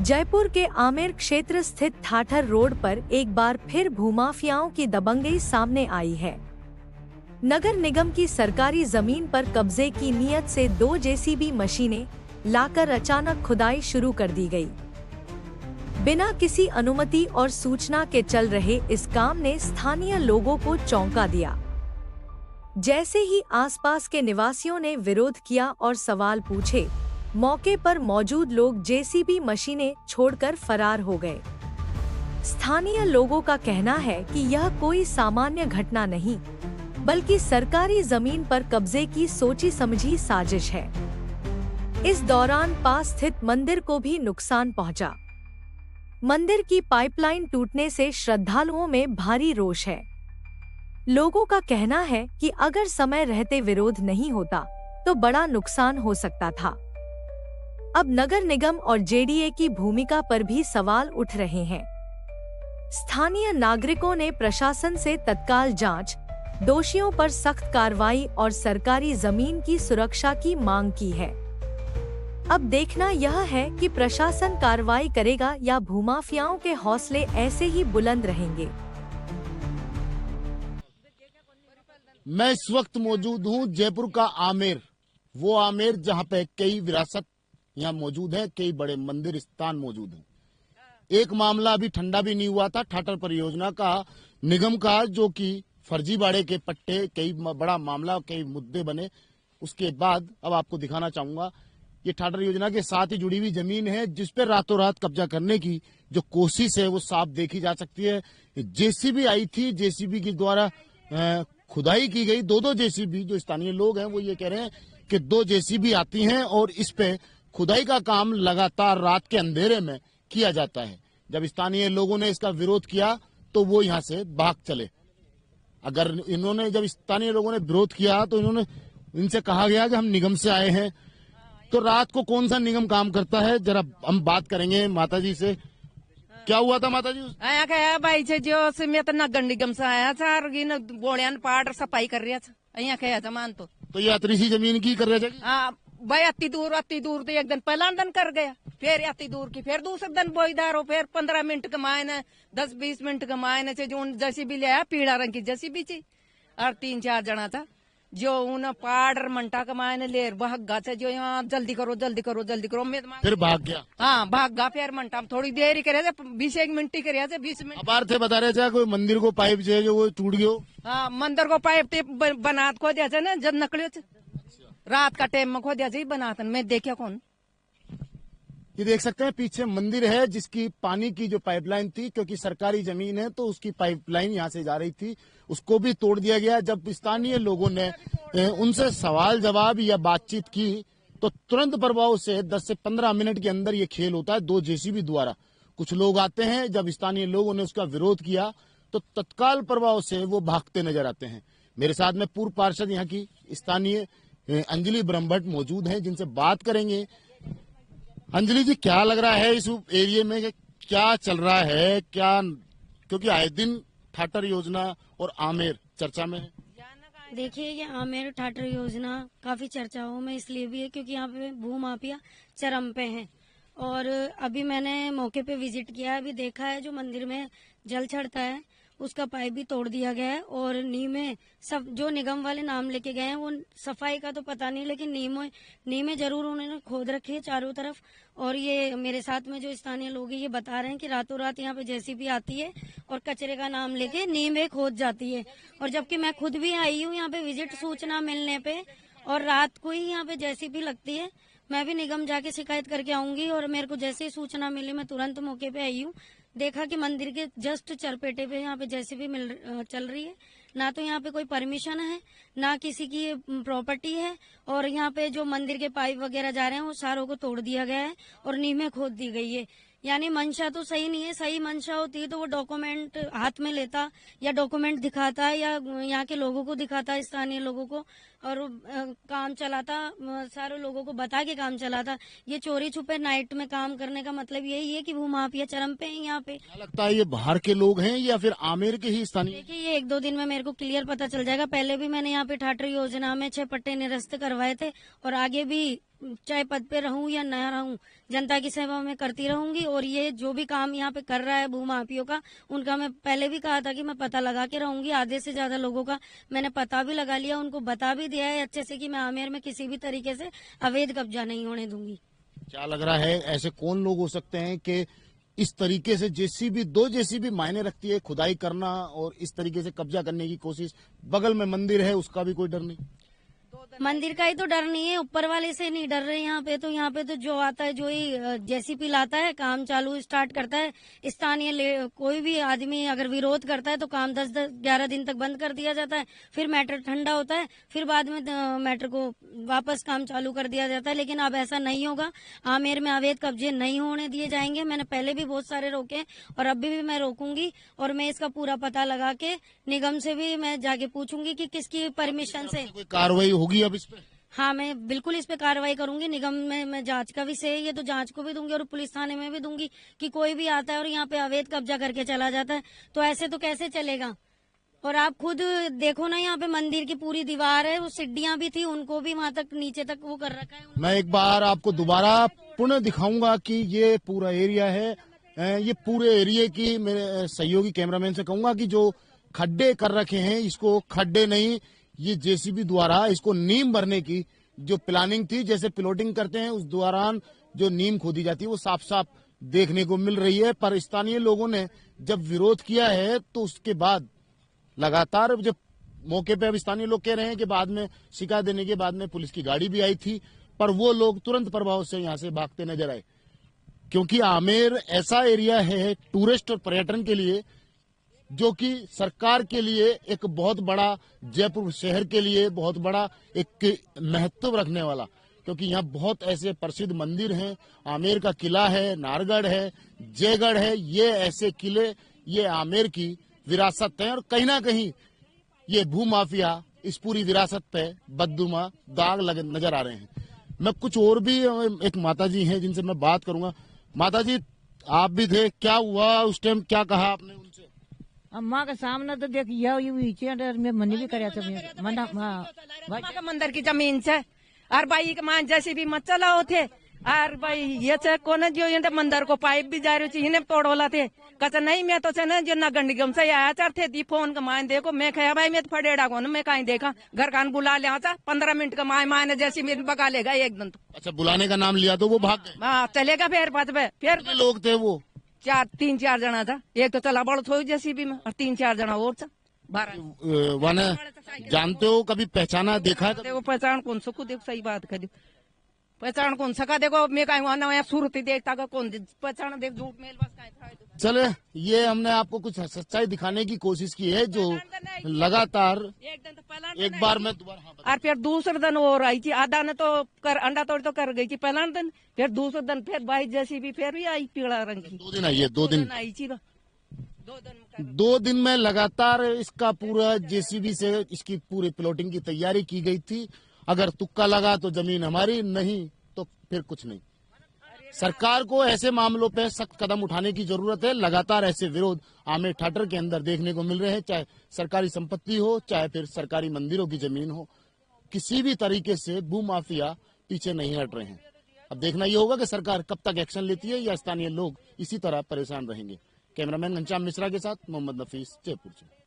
जयपुर के आमेर क्षेत्र स्थित ठाठर रोड पर एक बार फिर भूमाफियाओं की दबंगई सामने आई है। नगर निगम की सरकारी जमीन पर कब्जे की नीयत से 2 जेसीबी मशीनें लाकर अचानक खुदाई शुरू कर दी गई। बिना किसी अनुमति और सूचना के चल रहे इस काम ने स्थानीय लोगों को चौंका दिया। जैसे ही आसपास के निवासियों ने विरोध किया और सवाल पूछे, मौके पर मौजूद लोग जेसीबी मशीनें छोड़कर फरार हो गए। स्थानीय लोगों का कहना है कि यह कोई सामान्य घटना नहीं, बल्कि सरकारी जमीन पर कब्जे की सोची समझी साजिश है। इस दौरान पास स्थित मंदिर को भी नुकसान पहुंचा। मंदिर की पाइपलाइन टूटने से श्रद्धालुओं में भारी रोष है। लोगों का कहना है कि अगर समय रहते विरोध नहीं होता तो बड़ा नुकसान हो सकता था। अब नगर निगम और जेडीए की भूमिका पर भी सवाल उठ रहे हैं। स्थानीय नागरिकों ने प्रशासन से तत्काल जांच, दोषियों पर सख्त कार्रवाई और सरकारी जमीन की सुरक्षा की मांग की है। अब देखना यह है कि प्रशासन कार्रवाई करेगा या भूमाफियाओं के हौसले ऐसे ही बुलंद रहेंगे। मैं इस वक्त मौजूद हूं जयपुर का आमेर, वो आमेर जहां पे कई विरासत यहाँ मौजूद है, कई बड़े मंदिर स्थान मौजूद हैं। एक मामला अभी ठंडा भी नहीं हुआ था ठाठर परियोजना का, निगम का, जो कि फर्जीवाड़े के पट्टे, कई बड़ा मामला, कई मुद्दे बने। उसके बाद अब आपको दिखाना चाहूंगा, ये ठाठर योजना के साथ ही जुड़ी हुई जमीन है जिस पर रातों रात कब्जा करने की जो कोशिश है वो साफ देखी जा सकती है। जेसीबी आई थी, जेसीबी के द्वारा खुदाई की गई। 2 जेसीबी, जो स्थानीय लोग हैं वो ये कह रहे हैं कि 2 जेसीबी आती हैं और इस पे खुदाई का काम लगातार रात के अंधेरे में किया जाता है। जब स्थानीय लोगों ने इसका विरोध किया तो वो यहाँ से भाग चले। अगर जब स्थानीय लोगों ने विरोध किया तो इनसे कहा गया कि हम निगम से आए हैं। तो रात को कौन सा निगम काम करता है, जरा हम बात करेंगे माता जी से। क्या हुआ था माता जी? आया क्या भाई से जो मैं तो नगर निगम से आया था और बोड़ियान पाड़ सफाई कर रहा था। अँ क्या था मान तो ये अतरी सी जमीन की कर रहे थे? हाँ भाई, अति दूर तो एक दिन पहला दिन कर गया, फिर अति दूर की, फिर दूसरे दिन बोईदार हो, फिर 15 मिनट के मायने 10-20 मिनट के मायने से जो जैसी भी लिया पीला रंग की जैसी भी थी और 3-4 जना था जो उन पाड़ मंटा के मायने ले भागा से जो यहाँ जल्दी करो फिर भाग गया। हाँ भाग गा, फिर मंटा थोड़ी देर ही करे 20-1 मिनट ही करे 20 मिनट। अपार थे बता रहे थे कोई मंदिर को पाइप जो वो टूट गयो। हाँ मंदिर को पाइप बनात खो दिया ना, जब नकलियो रात का टाइम में खो दिया बनातन मैं देखा कौन। ये देख सकते हैं पीछे मंदिर है जिसकी पानी की जो पाइपलाइन थी, क्योंकि सरकारी जमीन है तो उसकी पाइपलाइन यहाँ से जा रही थी, उसको भी तोड़ दिया गया। जब स्थानीय लोगों ने उनसे सवाल जवाब या बातचीत की तो तुरंत प्रभाव से 10 से 15 मिनट के अंदर ये खेल होता है 2 जेसीबी द्वारा। कुछ लोग आते हैं, जब स्थानीय लोगों ने उसका विरोध किया तो तत्काल प्रभाव से वो भागते नजर आते हैं। मेरे साथ में पूर्व पार्षद यहाँ की स्थानीय अंजलि ब्रह्मभट्ट मौजूद हैं, जिनसे बात करेंगे। अंजलि जी, क्या लग रहा है इस एरिया में, क्या चल रहा है क्या? क्योंकि आए दिन ठाठर योजना और आमेर चर्चा में है। देखिए, ये आमेर ठाठर योजना काफी चर्चाओं में इसलिए भी है क्योंकि यहाँ पे भूमाफिया चरम पे है। और अभी मैंने मौके पे विजिट किया, अभी देखा है जो मंदिर में जल चढ़ता है उसका पाइप भी तोड़ दिया गया है। और नीमें सब जो निगम वाले नाम लेके गए हैं वो सफाई का तो पता नहीं, लेकिन नीमें जरूर उन्होंने खोद रखी है चारों तरफ। और ये मेरे साथ में जो स्थानीय लोग हैं ये बता रहे हैं कि रातों रात यहाँ पे जेसीबी आती है और कचरे का नाम लेके नीमें खोद जाती है। और जबकि मैं खुद भी आई हूँ यहाँ पे विजिट सूचना मिलने पे, और रात को ही यहाँ पे जेसीबी लगती है। मैं भी निगम जाके शिकायत करके आऊंगी। और मेरे को जैसे ही सूचना मिली मैं तुरंत मौके पे आई हूँ। देखा कि मंदिर के जस्ट चरपेटे पे यहाँ पे जेसीबी चल रही है। ना तो यहाँ पे कोई परमिशन है, ना किसी की प्रॉपर्टी है। और यहाँ पे जो मंदिर के पाइप वगैरह जा रहे हैं वो सारों को तोड़ दिया गया है और नीमें खोद दी गई है। यानी मंशा तो सही नहीं है। सही मंशा होती है तो वो डॉक्यूमेंट हाथ में लेता या डॉक्यूमेंट दिखाता है या यहाँ के लोगों को दिखाता है, स्थानीय लोगों को, और काम चलाता, सारे लोगों को बता के काम चलाता। ये चोरी छुपे नाइट में काम करने का मतलब यही है कि भूमाफिया चरम पे है यहाँ पे। क्या लगता है ये बाहर के लोग हैं या फिर आमेर के ही स्थानीय? देखिए, ये 1-2 दिन में मेरे को क्लियर पता चल जाएगा। पहले भी मैंने यहाँ पे ठाठर योजना में 6 पट्टे निरस्त करवाए थे और आगे भी चाहे पद पे रहूं या न रहूं जनता की सेवा में करती रहूंगी। और ये जो भी काम यहाँ पे कर रहा है भूमाफियों का, उनका मैं पहले भी कहा था कि मैं पता लगा के रहूंगी। आधे से ज्यादा लोगों का मैंने पता भी लगा लिया, उनको बता भी दिया है अच्छे से कि मैं आमेर में किसी भी तरीके से अवैध कब्जा नहीं होने दूंगी। क्या लग रहा है ऐसे कौन लोग हो सकते हैं कि इस तरीके से जेसीबी, 2 जेसीबी मायने रखती है, खुदाई करना और इस तरीके से कब्जा करने की कोशिश? बगल में मंदिर है, उसका भी कोई डर नहीं? मंदिर का ही तो डर नहीं है, ऊपर वाले से नहीं डर रहे। यहाँ पे तो जो आता है, जो ही जेसीपी लाता है, काम चालू स्टार्ट करता है। स्थानीय कोई भी आदमी अगर विरोध करता है तो काम 10-11 दिन तक बंद कर दिया जाता है। फिर मैटर ठंडा होता है, फिर बाद में मैटर को वापस काम चालू कर दिया जाता है। लेकिन अब ऐसा नहीं होगा, आमेर में अवैध कब्जे नहीं होने दिए जाएंगे। मैंने पहले भी बहुत सारे रोके और अभी भी मैं रोकूंगी और मैं इसका पूरा पता लगा के निगम से भी मैं जाके पूछूंगी कि किसकी परमिशन से कोई कार्रवाई होगी अब इस पे? हाँ, मैं बिल्कुल इस पे कार्रवाई करूंगी। निगम में मैं जांच का विषय है ये, तो जांच को भी दूंगी और पुलिस थाने में भी दूंगी कि कोई भी आता है और यहाँ पे अवैध कब्जा करके चला जाता है तो ऐसे तो कैसे चलेगा। और आप खुद देखो ना, यहाँ पे मंदिर की पूरी दीवार है, वो सीढ़ियां भी थी, उनको भी वहां तक नीचे तक वो कर रखा है। मैं एक बार आपको दोबारा पुनः दिखाऊंगा कि ये पूरा एरिया है। ये पूरे एरिया की मेरे सहयोगी कैमरामैन से कहूंगा कि जो खड्डे कर रखे हैं, इसको खड्डे नहीं, ये जेसीबी द्वारा इसको नींव भरने की जो प्लानिंग थी, जैसे प्लॉटिंग करते हैं उस दौरान जो नींव खोदी जाती है, वो साफ साफ देखने को मिल रही है। पर स्थानीय लोगों ने जब विरोध किया है तो उसके बाद लगातार जब मौके पे अब स्थानीय लोग कह रहे हैं कि बाद में शिकायत देने के बाद में पुलिस की गाड़ी भी आई थी, पर वो लोग तुरंत प्रभाव से यहाँ से भागते नजर आए। क्योंकि आमेर ऐसा एरिया है टूरिस्ट और पर्यटन के लिए, जो कि सरकार के लिए एक बहुत बड़ा, जयपुर शहर के लिए बहुत बड़ा एक महत्व रखने वाला, क्योंकि यहाँ बहुत ऐसे प्रसिद्ध मंदिर हैं। आमेर का किला है, नारगढ़ है, जयगढ़ है। ये ऐसे किले, ये आमेर की विरासत है और कहीं ना कहीं ये भूमाफिया इस पूरी विरासत पे बददुमा दाग लगे नजर आ रहे हैं। मैं कुछ और भी, एक माताजी हैं जिनसे मैं बात करूंगा। माताजी, आप भी थे, क्या हुआ उस टाइम, क्या कहा आपने उनसे? अम्मा के सामने तो देख में मनी भी कराया था मंदिर की जमीन से और भाई के मान जैसे भी मत चलाओ थे और भाई ये कोने जो ये मंदिर को पाइप भी जा रही थी, तोड़ोला थे कचा नहीं। मैं तो ना जो नगर निगम से आया चार थे दी फोन का मान देखो, मैं कहा भाई मैं तो फटेड़ा को मैं कहीं देखा घर कान बुला लिया था 15 मिनट का मायने जैसे मेरे बगा लेगा एक दिन। तो अच्छा, बुलाने का नाम लिया तो वो भाग गए? हाँ, चलेगा फिर बात पे। फिर लोग थे वो 3-4 जना था, एक तो चला बड़ थोड़ी जैसी भी में और 3-4 जना और था। 12 जानते हो, कभी पहचाना, देखा है? देखो पहचान कौन सको, देखो सही बात कर, पहचान कौन सका देखो, मैं कहीं वहां सूरती देखता कौन पहचान देख, झूठ मेल बस कहीं। चले, ये हमने आपको कुछ सच्चाई दिखाने की कोशिश की है, जो लगातार एक बार मैं दोबारा और फिर दूसरे दिन और आई थी, आधा ने तो कर अंडा तोड़ तो कर गई थी पहला दिन, फिर दूसरे दिन फिर भाई जैसी भी फिर भी आई पीला रंग की। 2 दिन आई है, 2 दिन आई थी। 2 दिन में लगातार इसका पूरा जेसीबी से इसकी पूरी प्लॉटिंग की तैयारी की गई थी। अगर तुक्का लगा तो जमीन हमारी, नहीं तो फिर कुछ नहीं। सरकार को ऐसे मामलों पे सख्त कदम उठाने की जरूरत है। लगातार ऐसे विरोध आमेर ठाठर के अंदर देखने को मिल रहे हैं, चाहे सरकारी संपत्ति हो, चाहे फिर सरकारी मंदिरों की जमीन हो। किसी भी तरीके से भूमाफिया पीछे नहीं हट रहे हैं। अब देखना ये होगा कि सरकार कब तक एक्शन लेती है या स्थानीय लोग इसी तरह परेशान रहेंगे। कैमरामैन घनश्याम मिश्रा के साथ मोहम्मद नफीस, जयपुर से।